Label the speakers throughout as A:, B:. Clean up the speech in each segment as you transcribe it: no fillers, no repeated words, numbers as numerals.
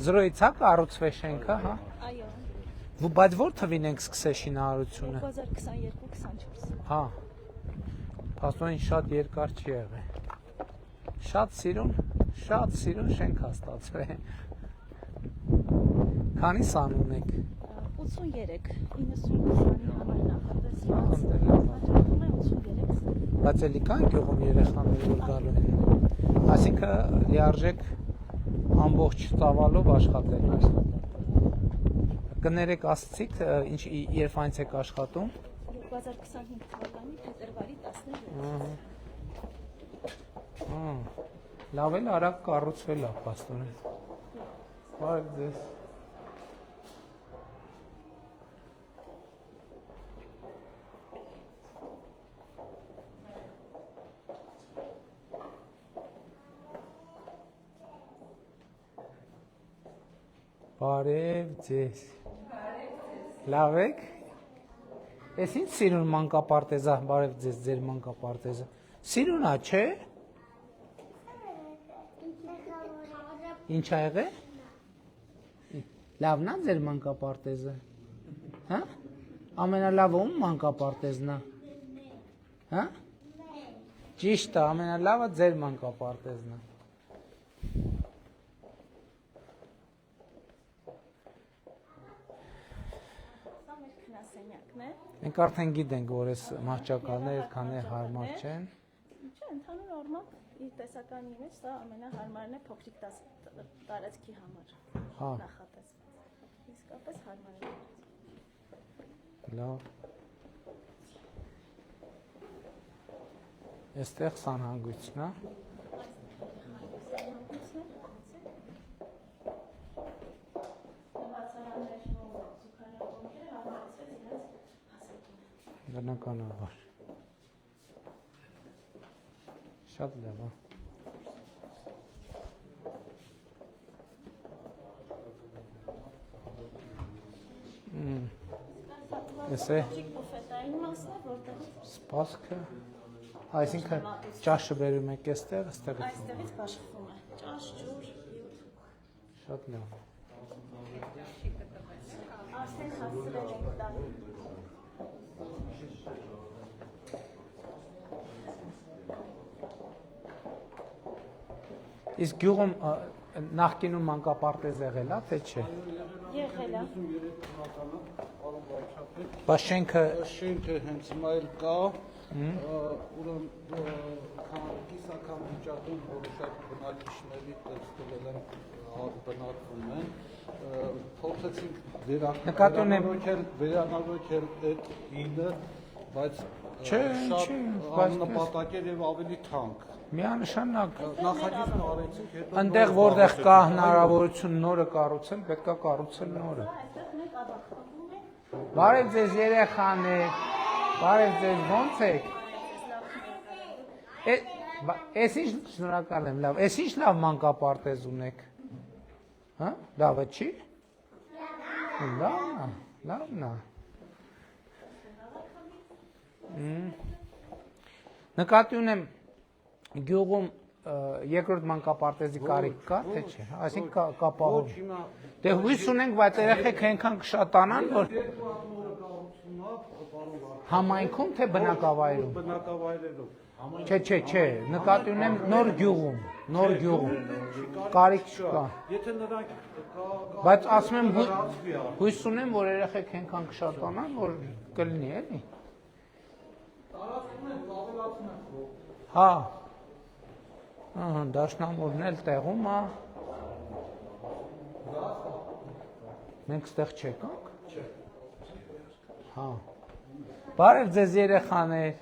A: Զրոյցա կառուցվե շենքը, հա։
B: Այո։
A: Բայց որ թվին ենք սկսել շինարարությունը։
B: 2022-24։
A: Հա։ Փաստորեն շատ երկար չի եղել։ Շատ սիրուն շենք է ստացվել։ Քանի սան ունեք։
B: 83, 95-ի համար նախատեսված։
A: Հանդերձ։
B: 83։
A: Բայց էլի կան գյուղում երեխաներ որ գալու են։ Այսինքն լիարժեք ամբողջ ծավալով աշխատել։ Կներեք ասցիք, ինչ երբ այնց եք աշխատում։
B: 2025 թվականի փետրվարի 17։
A: Լավ էլ արագ կառուցվել է փաստորեն։ Բարև ձեզ։ Բարև ձեզ։ Լավ եք։ Էս ինչ սիրուն մանկապարտեզա, բարև ձեզ ձեր մանկապարտեզը։ Սիրուն է, չէ։ Ինչ ա եղել։ Լավն է ձեր մանկապարտեզը։ Հա։ Ամենալավը ում մանկապարտեզն է։ Հա։ Ճիշտ է, ամենալավը ձեր մանկապարտեզն է։ Մենք արդեն գիտենք, որ այս մահճակալները այդքան հարմար չեն։
B: Չէ, ընդհանուր առմամբ իր տեսականի մեջ սա ամենահարմարն է փոքրիկ տարածքի համար նախատեսված։ Իսկապես հարմար է։
A: Լավ։ Այստեղ սանհանգույցն է։ Բնականաբար։ Շատ լավ է։ Էս է
B: բուֆետային մասն է, որտեղ
A: սպասքը, այսինքն ճաշը բերում եք այստեղ,
B: այստեղից բաշխվում է ճաշ, ջուր, հյութ։
A: Շատ լավ։
B: Արդեն հասցրել ենք տալ։
A: Իսկ գյուղում նախկինում մանկապարտեզ եղել է, թե չէ։
B: Եղել է։
A: Բայց շենքը
C: հենց հիմա էլ կա, ուրեմն կիսական վիճակում որոշակ բնակիչների տեսնել են բնակվում են, փորձեցինք վերանորոգել այդ ինը, բայց շատ աննպատակ էր եւ ավելի թանկ։
A: Միանշանակ
C: Նախագիծն արեցինք, հետո
A: այնտեղ որտեղ կա հնարավորություն նորը կառուցել, պետք է կառուցել նորը։ Բարև ձեզ երեխաներ, բարև ձեզ, ո՞նց եք։ Էս ինչ շնորհակալ եմ, լավ, էս ինչ լավ մանկապարտեզ ունեք։ Հա, լավը չի։ Լավն է։ Նկատի ունեմ գյուղում երկրորդ մանկապարտեզի կարիք կա, թե չէ, այսինքն կապահով։ Դե հույս ունենք, բայց երեխեք այնքան կշատանան, որ համայնքում թե բնակավայրում։
C: Բնակավայրերում։
A: Չէ, նկատի ունեմ նոր գյուղում, կարիք չկա։
C: Եթե նրանք
A: Բայց ասում եմ հույս ունեմ, որ երեխեք այնքան կշատանան, որ կլինի, էլի։ Հա։ Ահա, դաշնամուրն էլ տեղում է։ Մենք ստեղ չեկանք։ Հա։ Բարև ձեզ երեխաներ։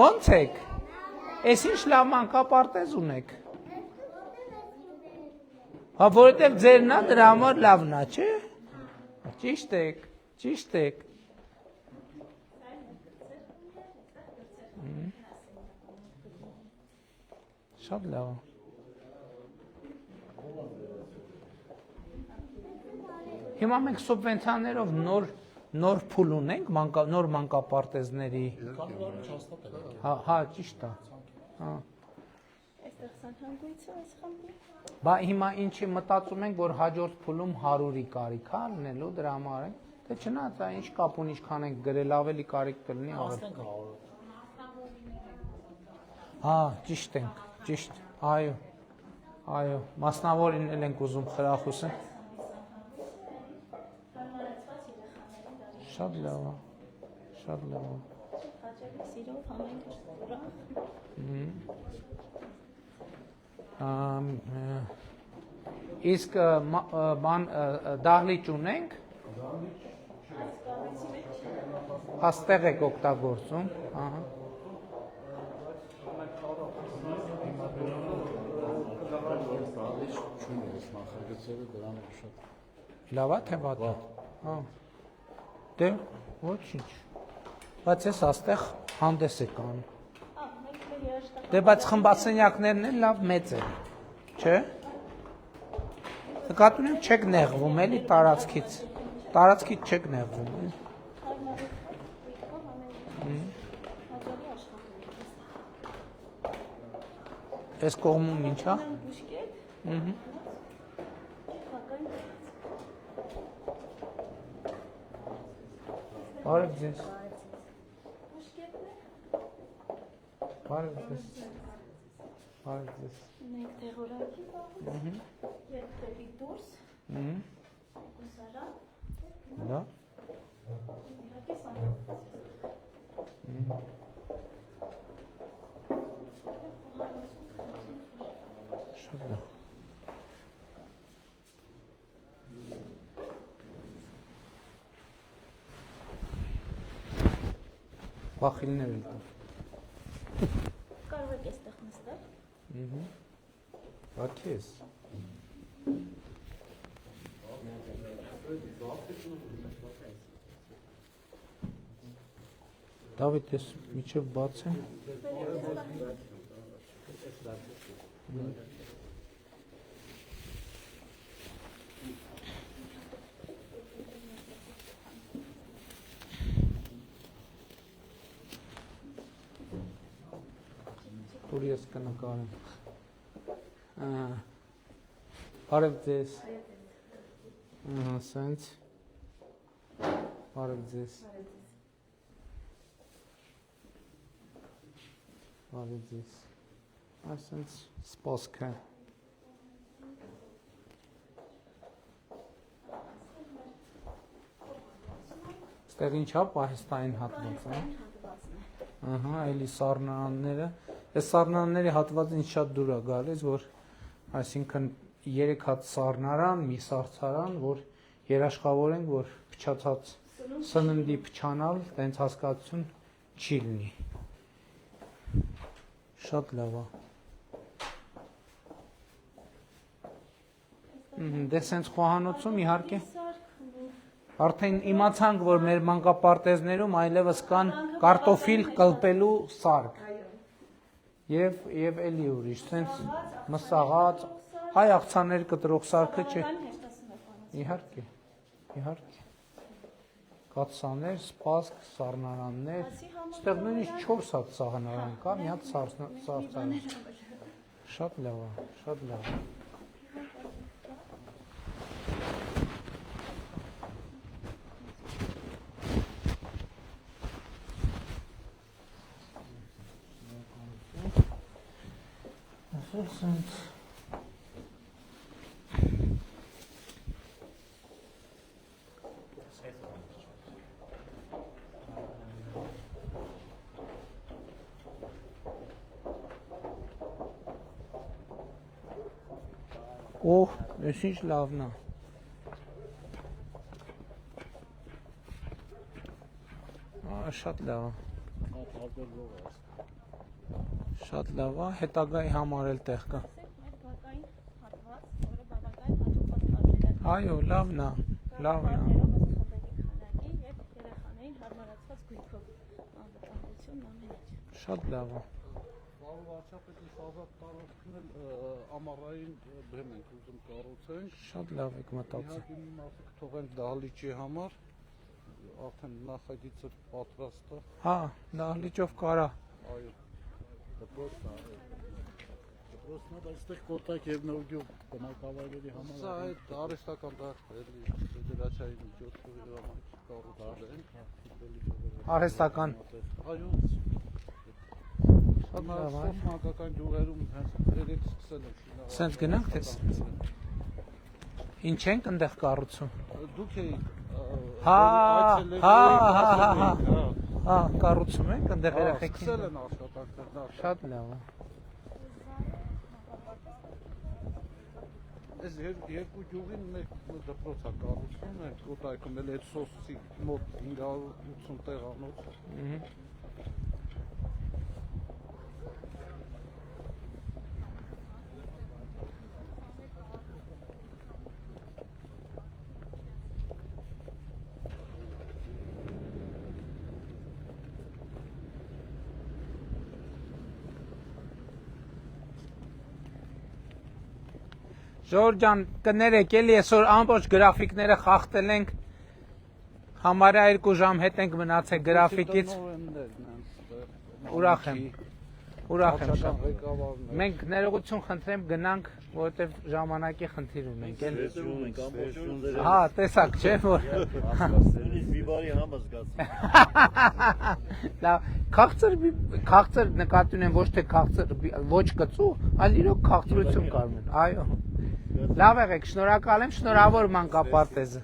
A: Ո՞նց եք։ Էս ինչ լավ մանկապարտեզ ունեք։ Հա, որովհետև ձերն է, դրա համար լավն է, չէ։ Ճիշտ եք։ Շատ լավ է։ Հիմա մենք սուբվենցիաներով նոր փուլ ունենք, նոր մանկապարտեզների։ Հա, ճիշտ է։
B: Այստեղ սանհանգույցը այս խմբի։
A: Բա հիմա ինչի մտածում ենք, որ հաջորդ փուլում 100-ի կարիք է լինելու, դրա համար ենք։ Թե չնայած ինչ կապ ունի, ինչքան ենք գրել, ավելի կարիք կլինի ավելի։ Հա, ճիշտ ենք, ճիշտ, այո, մասնավորին էլ ենք ուզում խրախուսը։ Շատ լավ է։
B: Հաճելի սիրով համենք ուրախ։
A: Իսկ դահլիճ ունենք։ Հաստեղ եք օգտագործում, ահա։ Լավ է թե վատ է։ Հա։ Դե ոչինչ։ Բայց ես աստեղ հանդես եք անում։ Դե բայց խմբասենյակներն էլ լավ մեծ են, չէ՞։ Նկատի ունեմ չեք նեղվում էլի տարածքից չեք նեղվում։ Այս կողմում ինչ է։ Բարև ձեզ։
B: Մենք տեղորակի պահում, երբ դեպի դուրս, կուսարան,
A: Դա։
B: իհարկե սանհանգույցը։
A: Շատ լավ։ Բախիլներ էլ տա։
B: Կարող եք այստեղ նստել։
A: Բա քեզ։ Դավիթ, ես միջև բաց եմ։ Որ ես կնկարեմ։ Բարև ձեզ։ Ահա, սենց։ Բարև ձեզ։ Բարև ձեզ։ Այսենց սպասքը։ Ստեղ ինչ է պահեստային հատվածը։ Ահա, էլի սառնարանները։ Այս սառնարանների հատվածը ինձ շատ դուր է գալիս, որ այսինքն 3 հատ սառնարան, մի սառցարան, որ երաշխավորենք, որ փչացած սննդի փչանալ, տենց հասկացություն չի լինի։ Շատ լավ է։ Դե սենց խոհանոցում իհարկե արդեն իմացանք, որ մեր մանկապարտեզներում այլևս կան կարտոֆիլ կլպելու սարք։ Եվ էլի ուրիշ, սենց մսաղած, հայ աղցաններ կտրող սարքը չէ։ Իհարկե։ Կաթսաներ, սպասք, սառնարաններ, ստեղ նույնիսկ 4 հատ սառնարան կա, մի հատ սառցարան։ Շատ լավ է, շատ լավ է։ Սենց Օհ, ես ինչ լավն է։ Շատ լավ է։ Շատ լավ է, հետագայի համար էլ տեղ կա։
B: Մեր բակային հատված, որը բավական հաջողված տարբեր է։
A: Այո, լավն է, լավն է։
B: Խմբերի քանակի եւ երեխաներին հարմարացված գույքով անվտանգությունն ամեն ինչ։
A: Շատ լավ է։
C: Բարով արչապետի ազատ տարածքն ամառային բեմ ենք ուզում կառուցենք։
A: Շատ լավ եք մտածել։
C: Իհարկե մի մասը կթողենք դահլիճի համար, արդեն նախագիծը պատրաստ է։
A: Հա, դահլիճով կարա։
C: Այո։
D: Դպրոցն է, բայց այստեղ կոտակ եւ նոր գյուղ բնակավայրերի համար։
C: Սա այդ արհեստական դաշտ է, ֆեդերացիայի միջոցով կառուցել են։
A: Արհեստական։
C: Այո։ Մանկական գյուղերում հենց երեք սկսել են։
A: Սենց գնանք թե։ Ինչ ենք այնտեղ կառուցում։
C: Դուք եք
A: Հա, կառուցում ենք այնտեղ երեխեքին։
C: Սկսել են աշխատանքներ։
A: Շատ լավ է։
C: Այս երկու գյուղին մեկ դպրոց է կառուցում, այդ կոտայքում էլ այդ սոսի մոտ 580 տեղանոց։
A: Ժորժ ջան, կներեք էլի այսօր ամբողջ գրաֆիկները խախտել ենք։ Համարյա 2 ժամ հետ ենք մնացել գրաֆիկից։ Ուրախ եմ։ Ուրախ եմ շատ։ Մենք ներողություն խնդրեմ գնանք, որովհետև ժամանակի խնդիր ունենք, էլի։ Հա, տեսակ, չէ՞ որ։
D: Մի բարի համ զգացում։
A: Լավ, քաղցր նկատի ունեմ, ոչ թե քաղցր, ոչ կծու, այլ իրոք քաղցրություն կար մեն։ Այո։ Լավ եղեք, շնորհակալ եմ, շնորհավոր մանկապարտեզը։